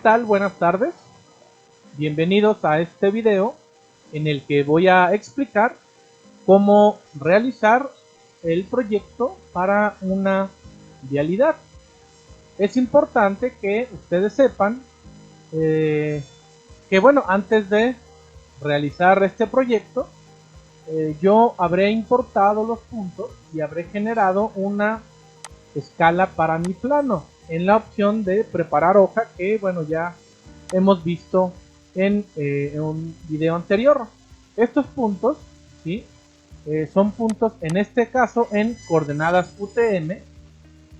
tal? Buenas tardes. Bienvenidos a este video en el que voy a explicar cómo realizar el proyecto para una vialidad. Es importante que ustedes sepan que bueno, antes de realizar este proyecto, yo habré importado los puntos y habré generado una escala para mi plano en la opción de preparar hoja, que bueno, ya hemos visto en un video anterior. Estos puntos, ¿sí? Son puntos, en este caso, en coordenadas UTM,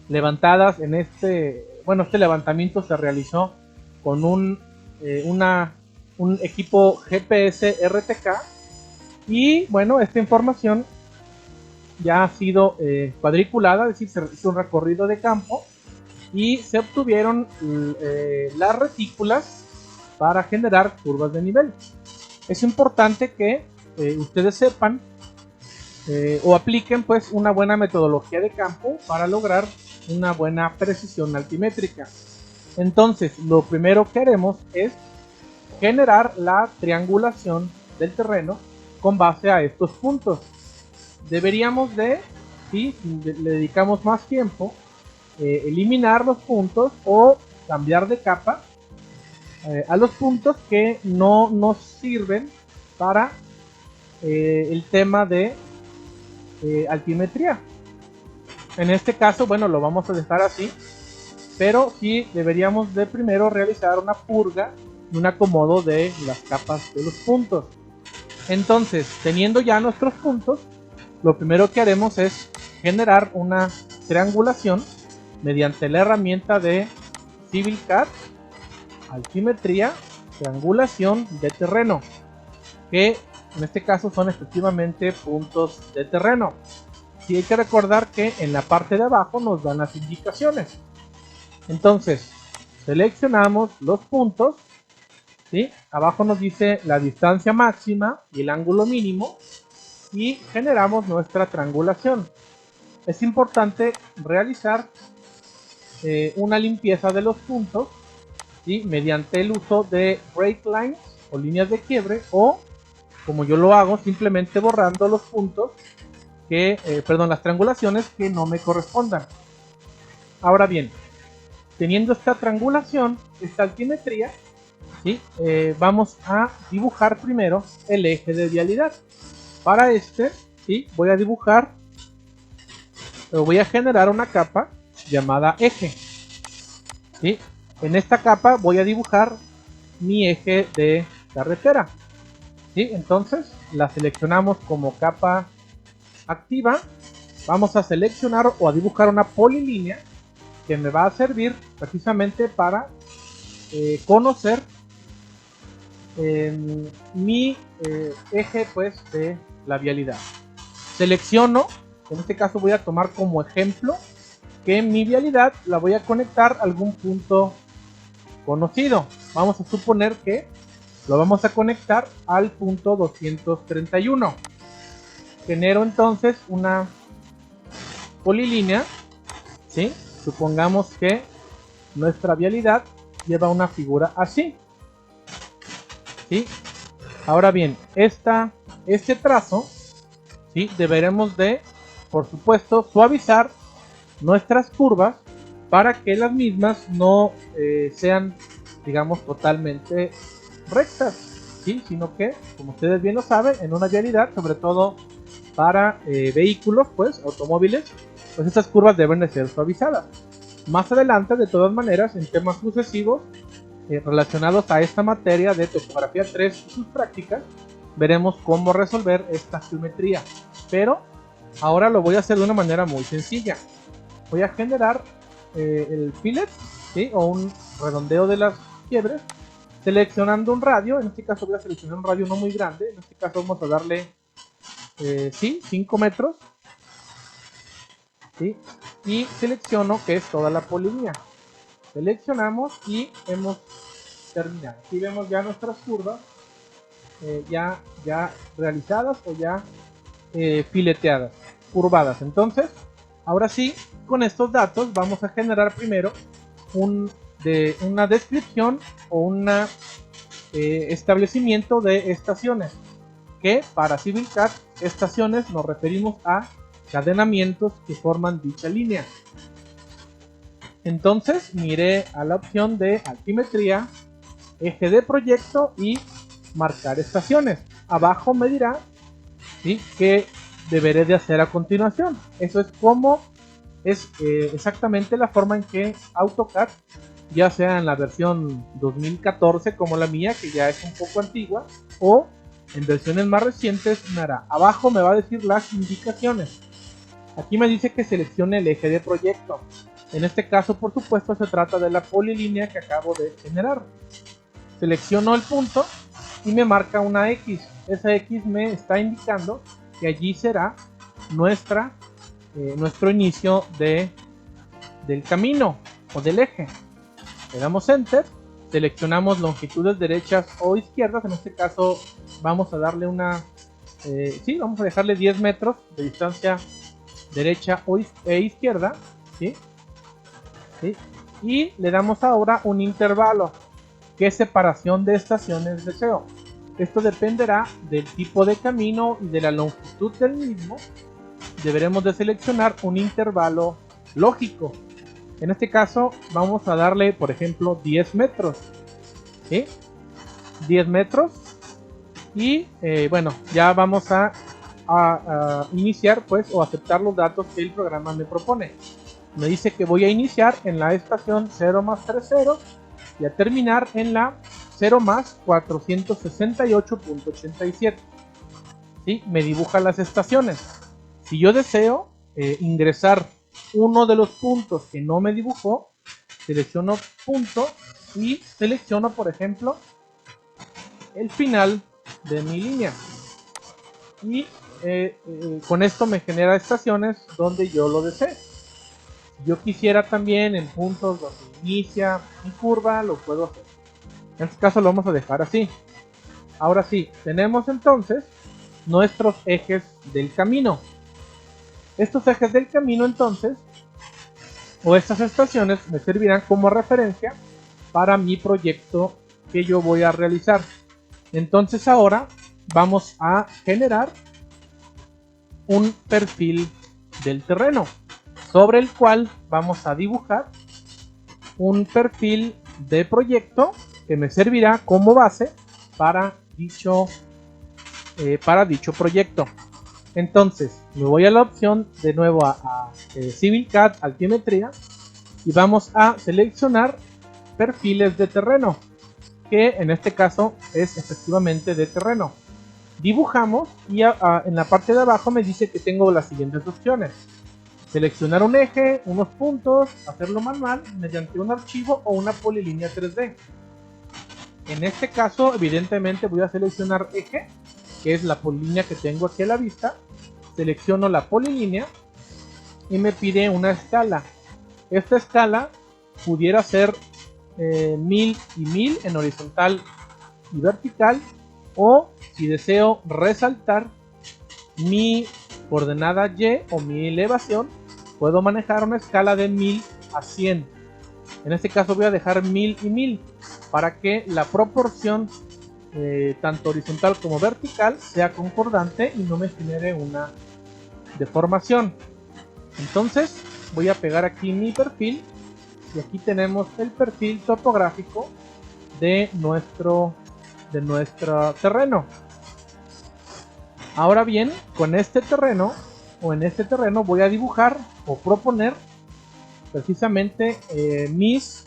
levantadas en este levantamiento se realizó con un equipo GPS RTK. Y bueno, esta información ya ha sido cuadriculada, es decir, se hizo un recorrido de campo y se obtuvieron las retículas para generar curvas de nivel. Es importante que ustedes sepan o apliquen pues una buena metodología de campo para lograr una buena precisión altimétrica. Entonces, lo primero que haremos es generar la triangulación del terreno con base a estos puntos. Deberíamos de, si le dedicamos más tiempo, eliminar los puntos o cambiar de capa a los puntos que no nos sirven para el tema de altimetría. En este caso, bueno, lo vamos a dejar así, pero sí deberíamos de primero realizar una purga y un acomodo de las capas de los puntos. Entonces, teniendo ya nuestros puntos, lo primero que haremos es generar una triangulación mediante la herramienta de CivilCAD, altimetría, triangulación de terreno, que en este caso son efectivamente puntos de terreno. Y hay que recordar que en la parte de abajo nos dan las indicaciones. Entonces, seleccionamos los puntos, ¿sí? Abajo nos dice la distancia máxima y el ángulo mínimo y generamos nuestra triangulación. Es importante realizar una limpieza de los puntos, ¿sí? Mediante el uso de break lines o líneas de quiebre, o como yo lo hago, simplemente borrando los puntos las triangulaciones que no me correspondan. Ahora bien, teniendo esta triangulación, esta altimetría, ¿sí? Vamos a dibujar primero el eje de vialidad. Para ¿sí? Voy a generar una capa llamada eje, ¿sí? En esta capa voy a dibujar mi eje de carretera, ¿sí? Entonces la seleccionamos como capa activa. Vamos a seleccionar o a dibujar una polilínea que me va a servir precisamente para conocer mi eje pues de la vialidad. Selecciono, en este caso voy a tomar como ejemplo que mi vialidad la voy a conectar a algún punto conocido. Vamos a suponer que lo vamos a conectar al punto 231. Genero entonces una polilínea, ¿sí? Supongamos que nuestra vialidad lleva una figura así, ¿sí? Ahora bien, este trazo, ¿sí? Deberemos de, por supuesto, suavizar nuestras curvas para que las mismas no sean, digamos, totalmente rectas, ¿sí? Sino que, como ustedes bien lo saben, en una vialidad, sobre todo para vehículos, pues, automóviles, pues estas curvas deben de ser suavizadas. Más adelante, de todas maneras, en temas sucesivos relacionados a esta materia de topografía 3 y sus prácticas, veremos cómo resolver esta geometría. Pero ahora lo voy a hacer de una manera muy sencilla. Voy a generar el fillet, ¿sí? O un redondeo de las quiebres, seleccionando un radio. En este caso voy a seleccionar un radio no muy grande. En este caso vamos a darle 5 metros, ¿sí? Y selecciono que es toda la polilínea. Seleccionamos y hemos terminado. Aquí vemos ya nuestras curvas ya realizadas o ya fileteadas, curvadas. Entonces, ahora sí, con estos datos vamos a generar primero un de una descripción o un establecimiento de estaciones, que para CivilCAD estaciones nos referimos a cadenamientos que forman dicha línea. Entonces miré a la opción de altimetría, eje de proyecto y marcar estaciones. Abajo me dirá, ¿sí?, qué deberé de hacer a continuación. Eso es como es exactamente la forma en que AutoCAD, ya sea en la versión 2014 como la mía, que ya es un poco antigua, o en versiones más recientes, me hará. Abajo me va a decir las indicaciones. Aquí me dice que seleccione el eje de proyecto. En este caso, por supuesto, se trata de la polilínea que acabo de generar. Selecciono el punto y me marca una X. Esa X me está indicando que allí será nuestro inicio del camino o del eje. Le damos Enter, seleccionamos longitudes derechas o izquierdas. En este caso vamos a darle vamos a dejarle 10 metros de distancia derecha e izquierda, ¿sí? ¿Sí? Y le damos ahora un intervalo. ¿Qué separación de estaciones deseo? Esto dependerá del tipo de camino y de la longitud del mismo. Deberemos de seleccionar un intervalo lógico. En este caso vamos a darle, por ejemplo, 10 metros, ¿sí? 10 metros. Y bueno, ya vamos a iniciar pues o aceptar los datos que el programa me propone. Me dice que voy a iniciar en la estación 0 más 30 y a terminar en la 0 más 468.87. ¿Sí? Me dibuja las estaciones. Si yo deseo ingresar uno de los puntos que no me dibujó, selecciono punto y selecciono, por ejemplo, el final de mi línea. Y con esto me genera estaciones donde yo lo desee. Si yo quisiera también en puntos donde inicia mi curva, lo puedo hacer. En este caso lo vamos a dejar así. Ahora sí, tenemos entonces nuestros ejes del camino. Estos ejes del camino entonces, o estas estaciones, me servirán como referencia para mi proyecto que yo voy a realizar. Entonces ahora vamos a generar un perfil del terreno, sobre el cual vamos a dibujar un perfil de proyecto que me servirá como base para dicho proyecto. Entonces me voy a la opción de nuevo a CivilCAD Altimetría y vamos a seleccionar perfiles de terreno, que en este caso es efectivamente de terreno. Dibujamos y en la parte de abajo me dice que tengo las siguientes opciones: seleccionar un eje, unos puntos, hacerlo manual mediante un archivo o una polilínea 3D. En este caso evidentemente voy a seleccionar eje, que es la polilínea que tengo aquí a la vista. Selecciono la polilínea y me pide una escala. Esta escala pudiera ser 1000 y 1000 en horizontal y vertical, o si deseo resaltar mi coordenada Y o mi elevación, puedo manejar una escala de 1000 a 100. En este caso voy a dejar 1000 y 1000 para que la proporción tanto horizontal como vertical sea concordante y no me genere una deformación. Entonces voy a pegar aquí mi perfil y aquí tenemos el perfil topográfico de nuestro terreno. Ahora bien, con este terreno o en este terreno voy a dibujar o proponer precisamente mis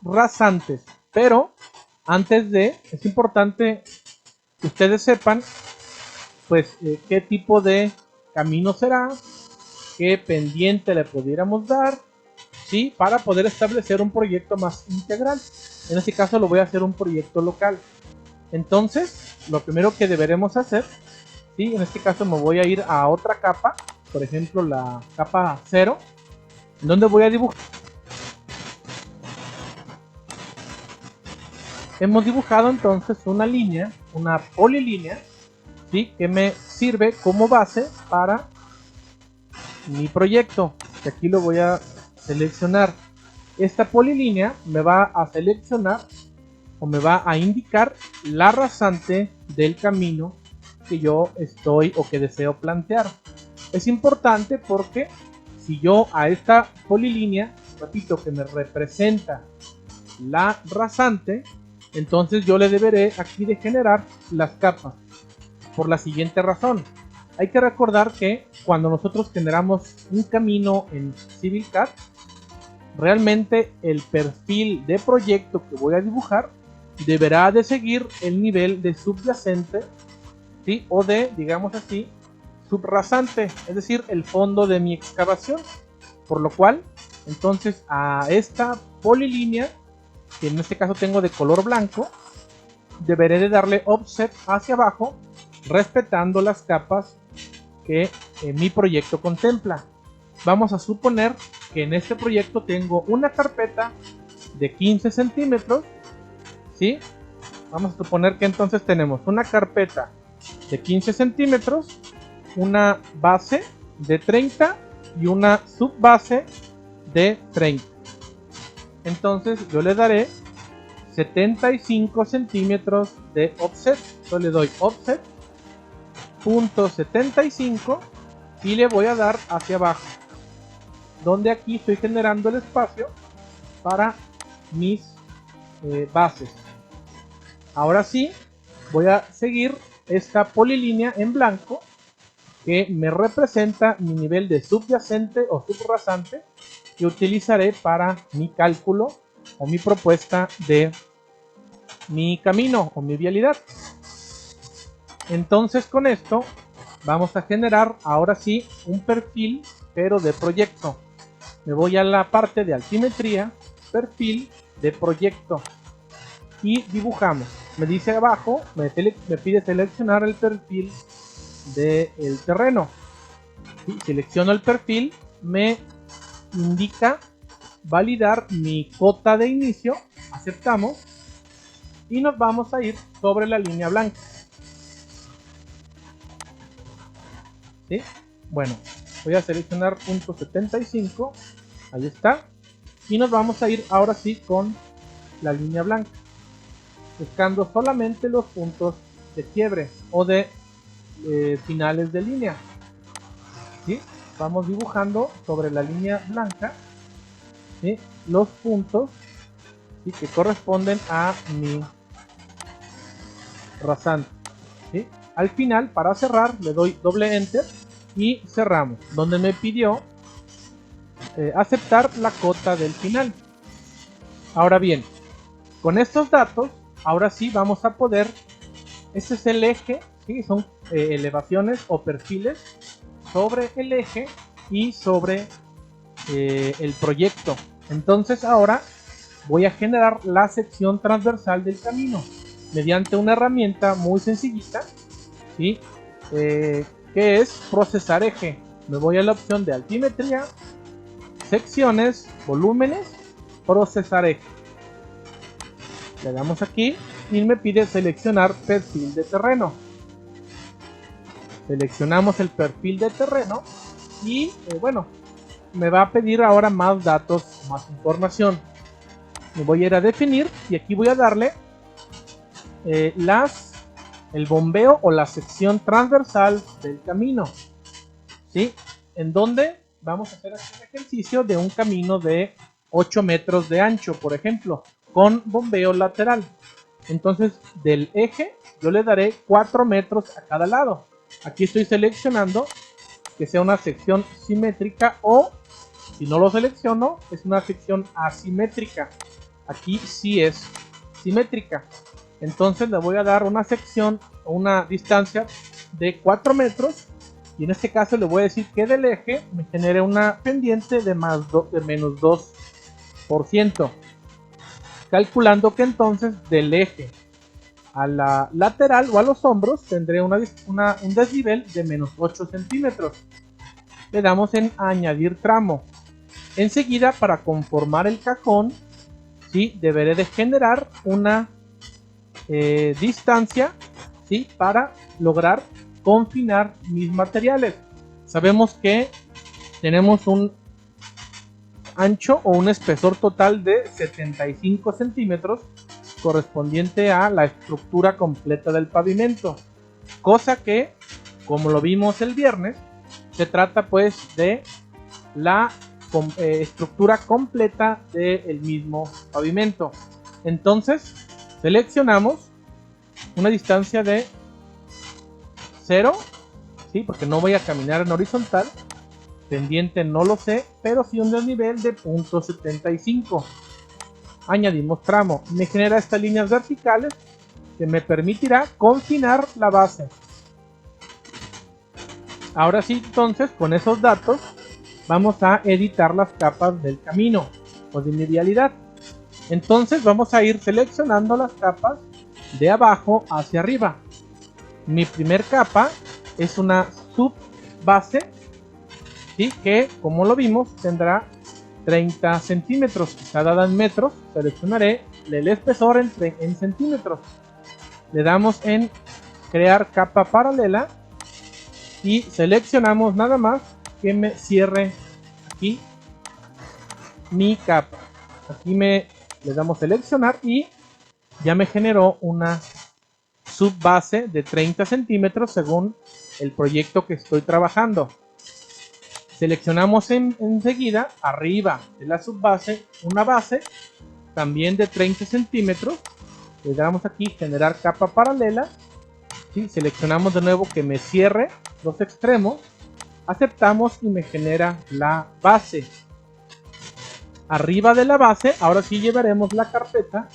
rasantes. Pero antes es importante que ustedes sepan pues qué tipo de camino será, qué pendiente le pudiéramos dar, ¿sí?, para poder establecer un proyecto más integral. En este caso lo voy a hacer un proyecto local. Entonces lo primero que deberemos hacer, ¿sí?, en este caso me voy a ir a otra capa, por ejemplo la capa 0, en donde voy a dibujar. Hemos dibujado entonces una línea, una polilínea, ¿sí?, que me sirve como base para mi proyecto, que aquí lo voy a seleccionar. esta polilínea me va a seleccionar o me va a indicar la rasante del camino que yo estoy o que deseo plantear. Es importante porque si yo a esta polilínea, repito, que me representa la rasante, entonces yo le deberé aquí de generar las capas. Por la siguiente razón, hay que recordar que cuando nosotros generamos un camino en CivilCAD, realmente el perfil de proyecto que voy a dibujar deberá de seguir el nivel de subyacente, ¿sí? O de, digamos así, subrasante, es decir, el fondo de mi excavación. Por lo cual, entonces a esta polilínea, que en este caso tengo de color blanco, deberé de darle offset hacia abajo, respetando las capas que mi proyecto contempla. Vamos a suponer que en este proyecto tengo una carpeta de 15 centímetros, ¿sí? Vamos a suponer que entonces tenemos una carpeta de 15 centímetros, una base de 30 y una subbase de 30. Entonces yo le daré 75 centímetros de offset. Yo le doy offset .75 y le voy a dar hacia abajo, donde aquí estoy generando el espacio para mis bases. Ahora sí, voy a seguir esta polilínea en blanco que me representa mi nivel de subyacente o subrasante que utilizaré para mi cálculo o mi propuesta de mi camino o mi vialidad. Entonces con esto vamos a generar ahora sí un perfil, pero de proyecto. Me voy a la parte de altimetría, perfil de proyecto y dibujamos. Me dice abajo, me pide seleccionar el perfil del terreno. ¿Sí? Selecciono el perfil, me indica validar mi cota de inicio, aceptamos y nos vamos a ir sobre la línea blanca. ¿Sí? Bueno, voy a seleccionar .75, ahí está, y nos vamos a ir ahora sí con la línea blanca, buscando solamente los puntos de quiebre o de finales de línea. ¿Sí? Vamos dibujando sobre la línea blanca, ¿sí?, los puntos, ¿sí?, que corresponden a mi rasante. ¿Sí? Al final, para cerrar, le doy doble enter y cerramos, donde me pidió aceptar la cota del final. Ahora bien, con estos datos, ahora sí vamos a poder, este es el eje, ¿sí?, son elevaciones o perfiles sobre el eje y sobre el proyecto. Entonces ahora voy a generar la sección transversal del camino mediante una herramienta muy sencillita, ¿sí?, que es procesar eje. Me voy a la opción de altimetría, secciones, volúmenes, procesar eje. Le damos aquí y me pide seleccionar perfil de terreno. Seleccionamos el perfil de terreno y bueno, me va a pedir ahora más datos, más información. Me voy a ir a definir y aquí voy a darle el bombeo o la sección transversal del camino, ¿sí?, en donde vamos a hacer aquí un ejercicio de un camino de 8 metros de ancho, por ejemplo, con bombeo lateral. Entonces del eje yo le daré 4 metros a cada lado. Aquí estoy seleccionando que sea una sección simétrica, o si no lo selecciono es una sección asimétrica. Aquí sí es simétrica. Entonces le voy a dar una sección o una distancia de 4 metros y en este caso le voy a decir que del eje me genere una pendiente de menos 2%, calculando que entonces del eje a la lateral o a los hombros tendré un desnivel de menos 8 centímetros. Le damos en añadir tramo. Enseguida, para conformar el cajón, ¿sí?, deberé de generar una distancia, ¿sí?, para lograr confinar mis materiales. Sabemos que tenemos un ancho o un espesor total de 75 centímetros correspondiente a la estructura completa del pavimento, cosa que, como lo vimos el viernes, se trata pues de la estructura completa del mismo pavimento. Entonces seleccionamos una distancia de 0, ¿sí? Porque no voy a caminar en horizontal. Pendiente no lo sé, pero sí un desnivel de 0.75. Añadimos tramo. Me genera estas líneas verticales que me permitirá confinar la base. Ahora sí, entonces, con esos datos vamos a editar las capas del camino o de mi vialidad. Entonces vamos a ir seleccionando las capas de abajo hacia arriba. Mi primer capa es una subbase, ¿sí? Que, como lo vimos, tendrá 30 centímetros, está dada en metros. Seleccionaré el espesor en centímetros. Le damos en crear capa paralela y seleccionamos nada más que me cierre aquí mi capa. Aquí le damos seleccionar y ya me generó una subbase de 30 centímetros según el proyecto que estoy trabajando. Seleccionamos enseguida arriba de la subbase una base también de 30 centímetros. Le damos aquí generar capa paralela, ¿sí? Seleccionamos de nuevo que me cierre los extremos, aceptamos y me genera la base. Arriba de la base ahora sí llevaremos la carpeta,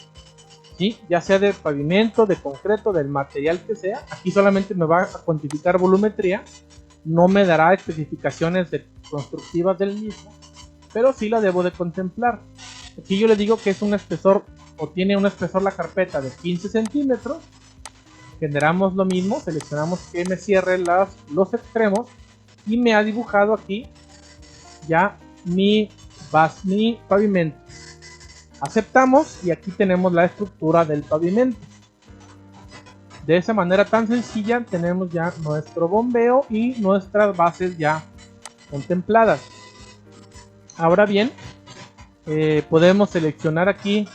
¿sí? Ya sea de pavimento, de concreto, del material que sea. Aquí solamente me va a cuantificar volumetría, no me dará especificaciones constructivas del mismo, pero sí la debo de contemplar. Aquí yo le digo que es un espesor, o tiene un espesor la carpeta de 15 centímetros. Generamos lo mismo, seleccionamos que me cierre los extremos y me ha dibujado aquí ya mi pavimento. Aceptamos y aquí tenemos la estructura del pavimento. De esa manera tan sencilla tenemos ya nuestro bombeo y nuestras bases ya contempladas. Ahora bien, podemos seleccionar aquí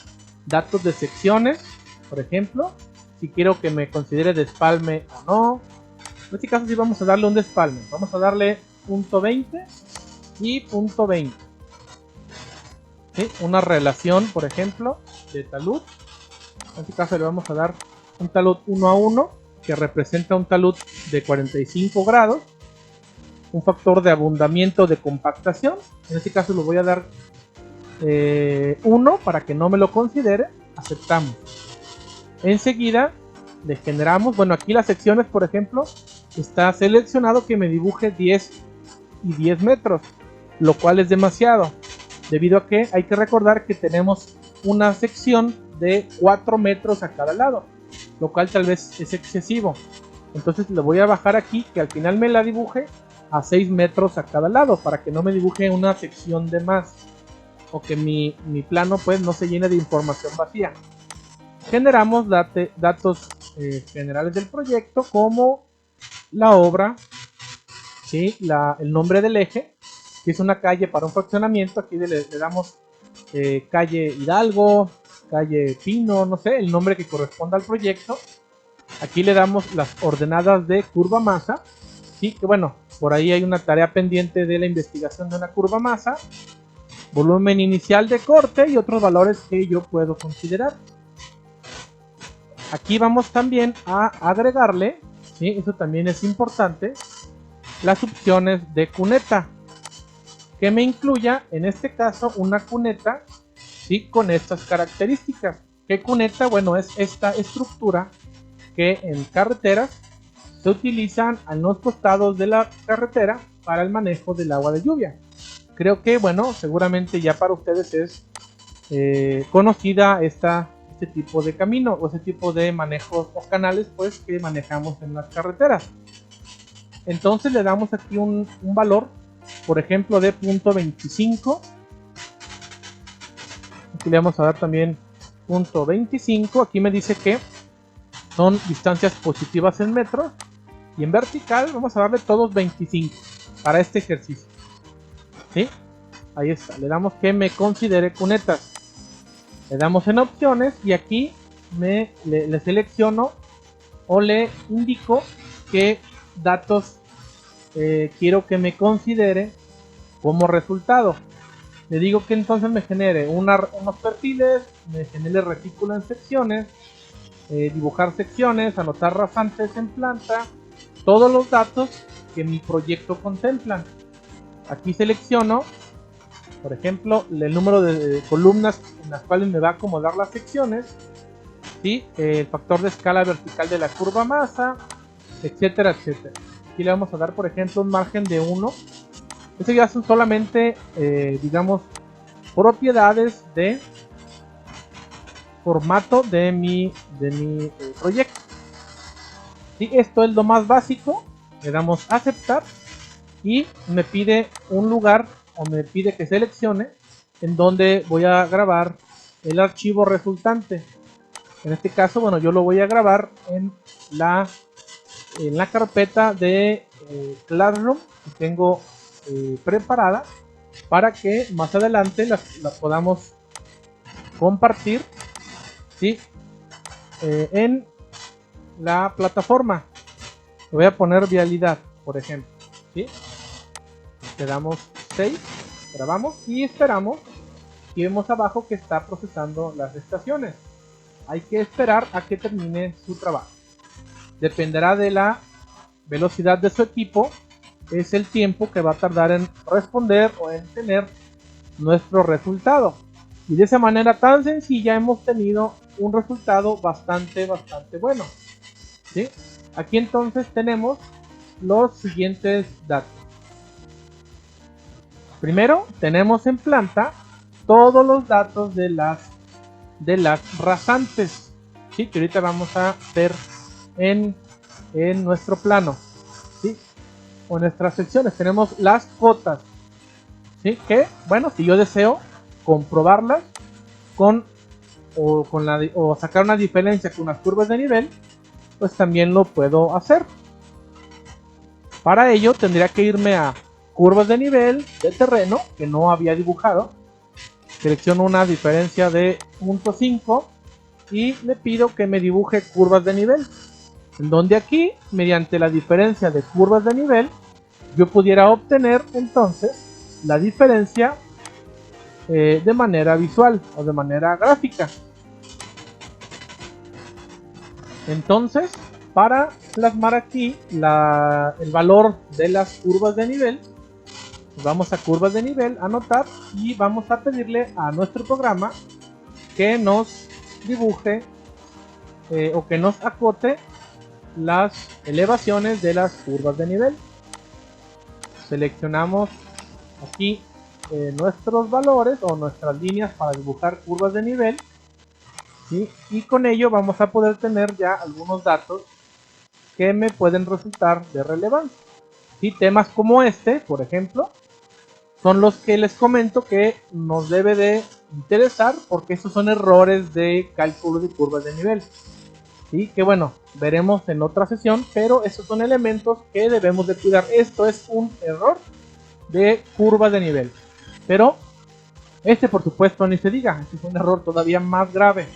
datos de secciones, por ejemplo, si quiero que me considere despalme o no. En este caso sí vamos a darle un despalme, vamos a darle .20 y .20, ¿sí? Una relación, por ejemplo, de talud. En este caso le vamos a dar un talud 1:1 que representa un talud de 45 grados, un factor de abundamiento de compactación. En este caso lo voy a dar 1 para que no me lo considere. Aceptamos. Enseguida le generamos, bueno, aquí las secciones, por ejemplo, está seleccionado que me dibuje 10 y 10 metros, lo cual es demasiado, debido a que hay que recordar que tenemos una sección de 4 metros a cada lado, lo cual tal vez es excesivo. Entonces le voy a bajar aquí que al final me la dibuje a 6 metros a cada lado, para que no me dibuje una sección de más, o que mi plano pues no se llene de información vacía. Generamos datos generales del proyecto, como la obra, ¿sí? El nombre del eje, que es una calle para un fraccionamiento. Aquí le damos calle Hidalgo, calle Pino, no sé, el nombre que corresponda al proyecto. Aquí le damos las ordenadas de curva masa, ¿sí? Que bueno, por ahí hay una tarea pendiente de la investigación de una curva masa, volumen inicial de corte y otros valores que yo puedo considerar. Aquí vamos también a agregarle, ¿sí? Eso también es importante, las opciones de cuneta, que me incluya en este caso una cuneta, ¿sí? Con estas características. ¿Qué cuneta? Bueno, es esta estructura que en carreteras se utilizan a los costados de la carretera para el manejo del agua de lluvia. Creo que, bueno, seguramente ya para ustedes es conocida este tipo de camino o este tipo de manejos o canales pues que manejamos en las carreteras. Entonces le damos aquí un valor, por ejemplo, de .25. Aquí le vamos a dar también .25. Aquí me dice que son distancias positivas en metros, y en vertical vamos a darle todos 25 para este ejercicio, ¿sí? Ahí está, le damos que me considere cunetas. Le damos en opciones y aquí le selecciono o le indico qué datos quiero que me considere como resultado. Le digo que entonces me genere unos perfiles, me genere retículo en secciones, dibujar secciones, anotar rasantes en planta, todos los datos que mi proyecto contempla. Aquí selecciono, por ejemplo, el número de columnas en las cuales me va a acomodar las secciones, ¿sí? El factor de escala vertical de la curva masa, etcétera, etcétera. Aquí le vamos a dar, por ejemplo, un margen de 1. Eso ya son solamente, digamos, propiedades de formato de mi proyecto. ¿Sí? Esto es lo más básico. Le damos a aceptar y me pide un lugar o me pide que seleccione en donde voy a grabar el archivo resultante. En este caso, bueno, yo lo voy a grabar en la carpeta de Classroom que tengo preparada para que más adelante la podamos compartir, ¿sí? En la plataforma. Le voy a poner vialidad, por ejemplo, ¿sí? Le damos save, grabamos y esperamos. Y vemos abajo que está procesando las estaciones. Hay que esperar a que termine su trabajo. Dependerá de la velocidad de su equipo, es el tiempo que va a tardar en responder o en tener nuestro resultado. Y de esa manera tan sencilla hemos tenido un resultado bastante bueno, ¿sí? Aquí entonces tenemos los siguientes datos. Primero tenemos en planta todos los datos de las rasantes, ¿sí? Que ahorita vamos a ver en nuestro plano, ¿sí? O en nuestras secciones tenemos las cotas, ¿sí? Que, bueno, si yo deseo comprobarlas o sacar una diferencia con las curvas de nivel, pues también lo puedo hacer. Para ello tendría que irme a curvas de nivel de terreno que no había dibujado. Selecciono una diferencia de 0.5 y le pido que me dibuje curvas de nivel, en donde aquí, mediante la diferencia de curvas de nivel, yo pudiera obtener entonces la diferencia de manera visual o de manera gráfica. Entonces, para plasmar aquí el valor de las curvas de nivel, vamos a curvas de nivel, anotar, y vamos a pedirle a nuestro programa que nos dibuje o que nos acote las elevaciones de las curvas de nivel. Seleccionamos aquí nuestros valores o nuestras líneas para dibujar curvas de nivel, ¿sí? Y con ello vamos a poder tener ya algunos datos que me pueden resultar de relevancia, ¿sí? Temas como este, por ejemplo, son los que les comento que nos debe de interesar, porque estos son errores de cálculo de curvas de nivel, ¿sí? Que bueno, veremos en otra sesión, pero estos son elementos que debemos de cuidar. Esto es un error de curva de nivel, pero este por supuesto ni se diga, este es un error todavía más grave.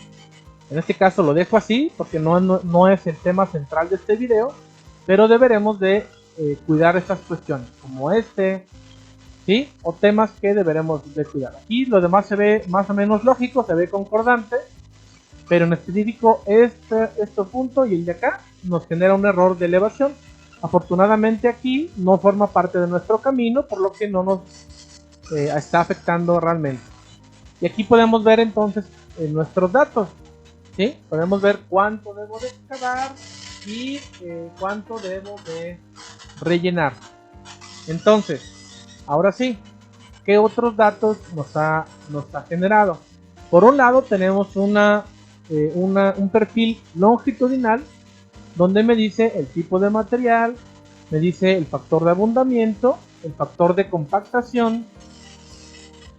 En este caso lo dejo así porque no es el tema central de este video, pero deberemos de cuidar estas cuestiones como este, ¿sí? O temas que deberemos de cuidar. Aquí lo demás se ve más o menos lógico, se ve concordante, pero en específico este punto y el de acá nos genera un error de elevación. Afortunadamente aquí no forma parte de nuestro camino, por lo que no nos está afectando realmente. Y aquí podemos ver entonces nuestros datos, ¿sí? Podemos ver cuánto debo de excavar y cuánto debo de rellenar. Entonces, ahora sí, ¿qué otros datos nos ha generado? Por un lado tenemos un perfil longitudinal donde me dice el tipo de material, me dice el factor de abundamiento, el factor de compactación,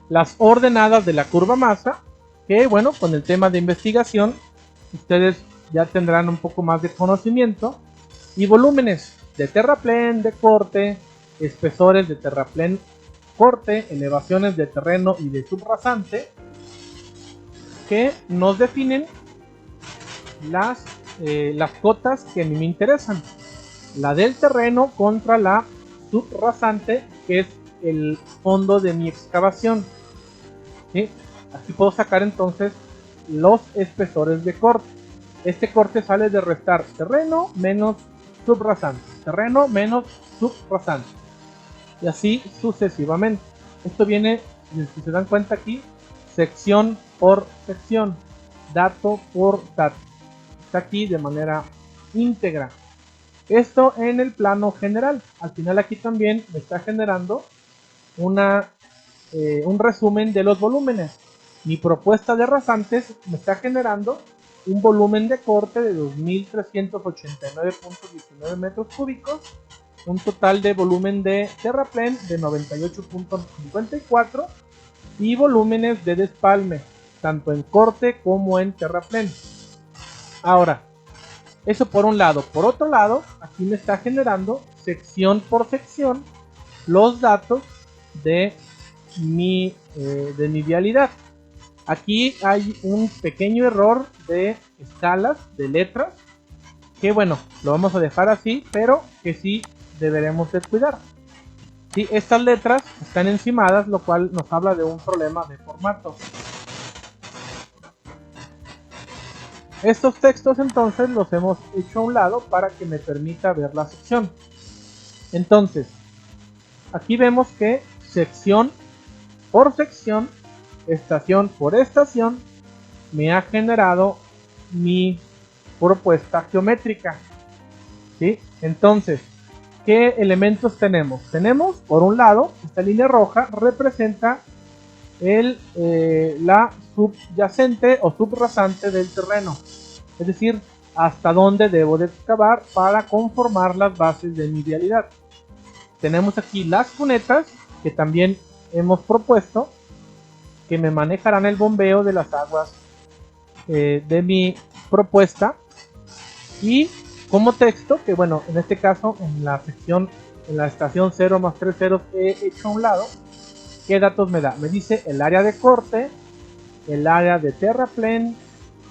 las ordenadas de la curva masa, que bueno, con el tema de investigación ustedes ya tendrán un poco más de conocimiento, y volúmenes de terraplén, de corte, espesores de terraplén corte, elevaciones de terreno y de subrasante, que nos definen las cotas que a mí me interesan. La del terreno contra la subrasante, que es el fondo de mi excavación. ¿Sí? Aquí puedo sacar entonces los espesores de corte. Este corte sale de restar terreno menos subrasante, terreno menos subrasante, y así sucesivamente. Esto viene, si se dan cuenta aquí, sección por sección, dato por dato. Está aquí de manera íntegra. Esto en el plano general. Al final aquí también me está generando un resumen de los volúmenes. Mi propuesta de rasantes me está generando un volumen de corte de 2389.19 metros cúbicos, un total de volumen de terraplén de 98.54 y volúmenes de despalme, tanto en corte como en terraplén. Ahora, eso por un lado. Por otro lado, aquí me está generando sección por sección los datos de mi vialidad. Aquí hay un pequeño error de escalas, de letras, que bueno, lo vamos a dejar así, pero que sí deberemos de cuidar. Sí, estas letras están encimadas, lo cual nos habla de un problema de formato. Estos textos entonces los hemos hecho a un lado para que me permita ver la sección. Entonces, aquí vemos que sección por sección, estación por estación, me ha generado mi propuesta geométrica. ¿Sí? Entonces, ¿qué elementos tenemos? Tenemos, por un lado, esta línea roja representa la subyacente o subrasante del terreno, es decir, hasta dónde debo de excavar para conformar las bases de mi vialidad. Tenemos aquí las cunetas, que también hemos propuesto, que me manejarán el bombeo de las aguas de mi propuesta, y como texto, que bueno, en este caso en la sección, en la estación 0 más 3 ceros he hecho a un lado. ¿Qué datos me da? Me dice el área de corte, el área de terraplén,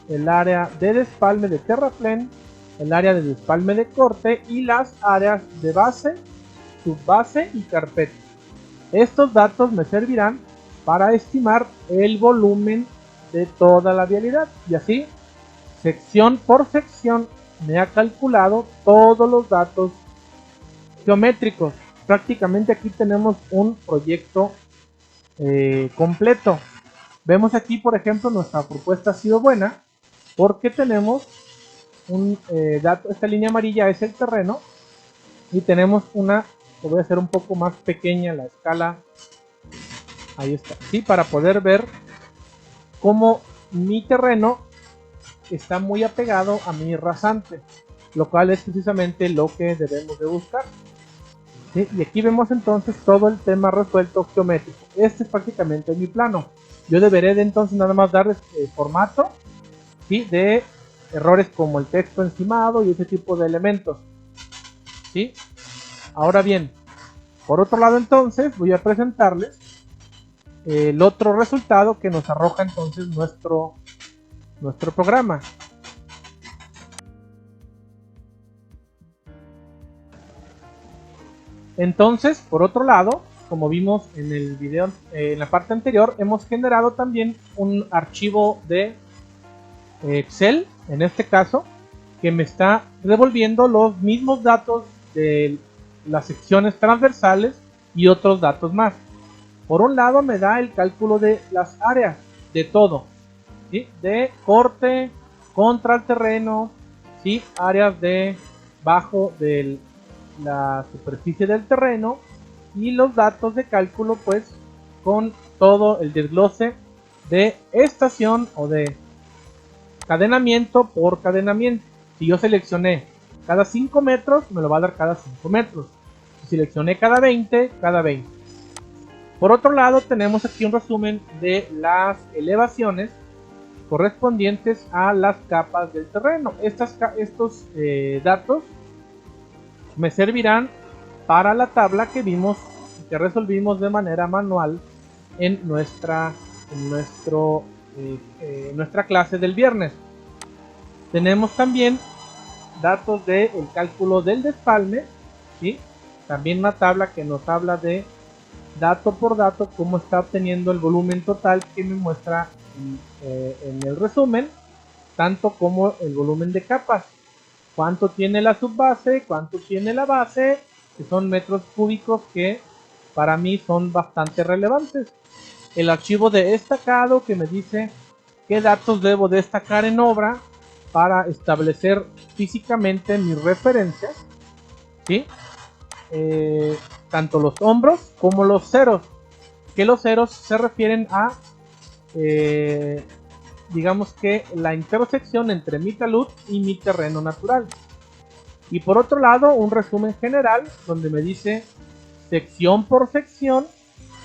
el área de despalme de terraplén, el área de despalme de corte y las áreas de base, subbase y carpeta. Estos datos me servirán para estimar el volumen de toda la vialidad, y así, sección por sección, me ha calculado todos los datos geométricos. Prácticamente aquí tenemos un proyecto completo. Vemos aquí, por ejemplo, nuestra propuesta ha sido buena porque tenemos un dato. Esta línea amarilla es el terreno y tenemos una, lo voy a hacer un poco más pequeña la escala, ahí está, ¿sí? Para poder ver cómo mi terreno está muy apegado a mi rasante, lo cual es precisamente lo que debemos de buscar. ¿Sí? Y aquí vemos entonces todo el tema resuelto geométrico. Este es prácticamente mi plano. Yo deberé de entonces nada más dar formato, ¿sí? De errores como el texto encimado y ese tipo de elementos. ¿Sí? Ahora bien, por otro lado entonces voy a presentarles el otro resultado que nos arroja entonces nuestro programa. Entonces, por otro lado, como vimos en el video, en la parte anterior, hemos generado también un archivo de Excel, en este caso, que me está devolviendo los mismos datos de las secciones transversales y otros datos más. Por un lado me da el cálculo de las áreas de todo, ¿sí? De corte contra el terreno, ¿sí? Áreas de bajo de la superficie del terreno, y los datos de cálculo pues con todo el desglose de estación o de cadenamiento por cadenamiento. Si yo seleccioné cada 5 metros, me lo va a dar cada 5 metros. Si seleccioné cada 20, cada 20. Por otro lado, tenemos aquí un resumen de las elevaciones correspondientes a las capas del terreno. Estos datos me servirán para la tabla que vimos que resolvimos de manera manual en nuestra clase del viernes. Tenemos también datos del cálculo del despalme, ¿sí? También una tabla que nos habla de dato por dato cómo está obteniendo el volumen total, que me muestra en el resumen, tanto como el volumen de capas, cuánto tiene la subbase, cuánto tiene la base, que son metros cúbicos, que para mí son bastante relevantes. El archivo de destacado, que me dice qué datos debo destacar en obra para establecer físicamente mis referencias, ¿sí? Tanto los hombros como los ceros, que los ceros se refieren a digamos que la intersección entre mi talud y mi terreno natural. Y por otro lado, un resumen general donde me dice sección por sección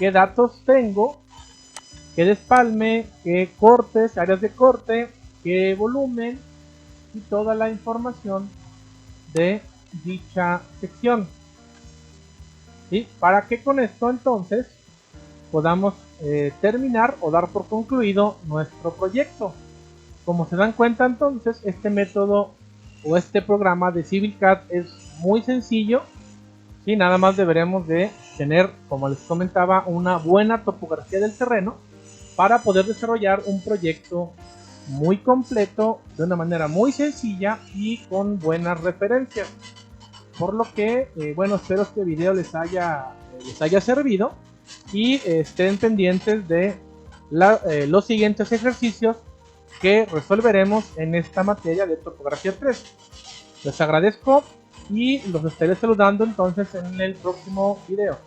qué datos tengo, qué despalme, qué cortes, áreas de corte, qué volumen y toda la información de dicha sección, ¿sí? Para que con esto entonces podamos terminar o dar por concluido nuestro proyecto. Como se dan cuenta entonces, este método o este programa de CivilCAD es muy sencillo, ¿sí? Nada más deberemos de tener, como les comentaba, una buena topografía del terreno para poder desarrollar un proyecto muy completo de una manera muy sencilla y con buenas referencias. Por lo que, bueno, espero este video les haya servido y estén pendientes de los siguientes ejercicios que resolveremos en esta materia de topografía 3. Les agradezco y los estaré saludando entonces en el próximo video.